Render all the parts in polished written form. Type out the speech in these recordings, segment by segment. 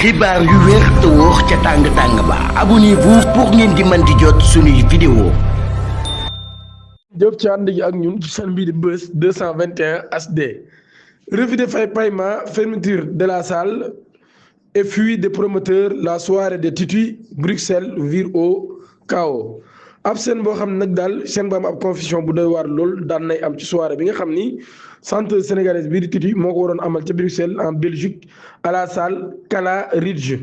xibaar yu wér te wóor ca tàng ba abonnez-vous pour ngeen di mën di jot suñuy vidéo. jëf ci ànd gi ak ñun ci seen bii di Buzz 221 HD revue de paiement fermeture de la salle et fuite des promoteurs, la soirée de Titi Bruxelles vire au chaos. ab seen boo xam ne nag daal seen ba am ab confusion bu doy waar lool daan nay am ci soirée bi nga xam ni centre sénégalaise bii di Titi moo ko waroon amal ca Bruxelles en Belgique à la salle Cala Ridge.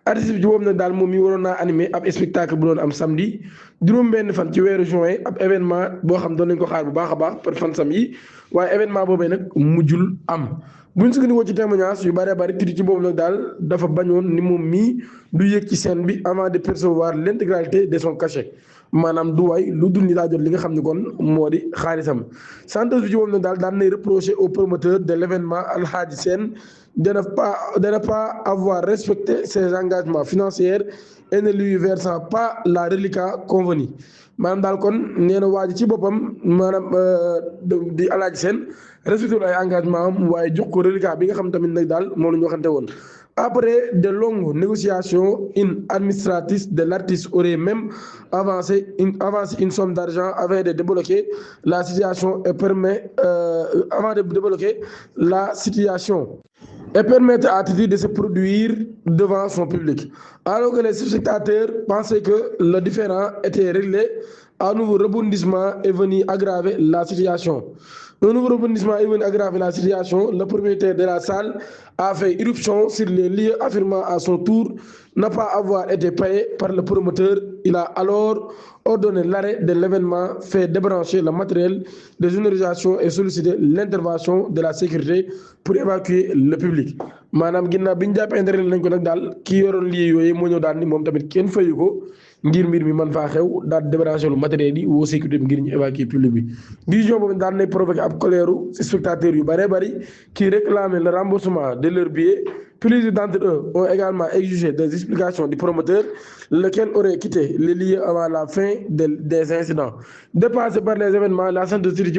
artiste bi ci boobu nag daal moom mi waroon naa animé ab spectacle bu doon am samedi juróom-benn fan ci weeru juin ab événement boo xam doon nañ ko xaar bu baax a baax par fan sam yi waaye événement boobee nag mujjul am. buñ sukkandikoo ci témoignage yu bëree bëri Titi ci boobu nag daal dafa bañoon ni moom mii du yëg ci scène bi avant de percevoir l'intégralité de son cachet maanaam du waay lu dul ni daa jot li nga xam ne kon moo di xaalisam. chanteuse bi ci boobu nag daal daan nay reprocher au promoteur de l'événement Alhaji Sène de ne pas avoir respecté ses engagements financiers et ne lui versant pas la reliquat convenu maanaam daal kon nee na waa ji ci boppam maanaam di Alhaji Sène respecté ay engagement am waaye jox ko reliquat bi nga xam tamit nag daal moom la ñu waxante woon. Après de longues négociations, une administratrice de l'artiste aurait même avancé une somme d'argent avant de débloquer la situation et permettre à Titi de se produire devant son public. Alors que les spectateurs pensaient que le différend était réglé, un nouveau rebondissement est venu aggraver la situation. Un nouveau rebondissement est venu aggraver la situation. Le propriétaire de la salle a fait irruption sur les lieux, affirmant à son tour ne pas avoir été payé par le promoteur. Il a alors ordonné l'arrêt de l'événement, fait débrancher le matériel de sonorisation et sollicité l'intervention de la sécurité pour évacuer le public. maanaam ginnaaw bi ñu jàppee intérêt nañ ko nag daal ki yoroon lii yooyu moo ñëw daal ni moom tamit kenn fayu ko ngir mbir mi mën faa xew daal débranché lu matériel yi woo sécurité bi ngir ñu évacuer public bi. décision boobu daal nay provoqué ab colère spectateurs yu bëree bëri qui réclament le remboursement de leurs billets. Plusieurs d'entre eux ont également exigé des explications du promoteur, lequel aurait quitté les lieux avant la fin des incidents. Dépassé par les événements, la centre de Titi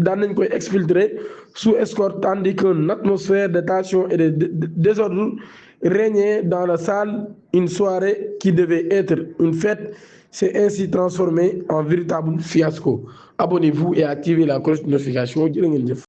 daan nañ koy exfiltrer sous escorte tandis qu'une atmosphère de tension et de désordre régnait dans la salle. Une soirée qui devait être une fête s'est ainsi transformée en véritable fiasco. Abonnez-vous et activez la cloche de notification. Jërë ngeen jëf.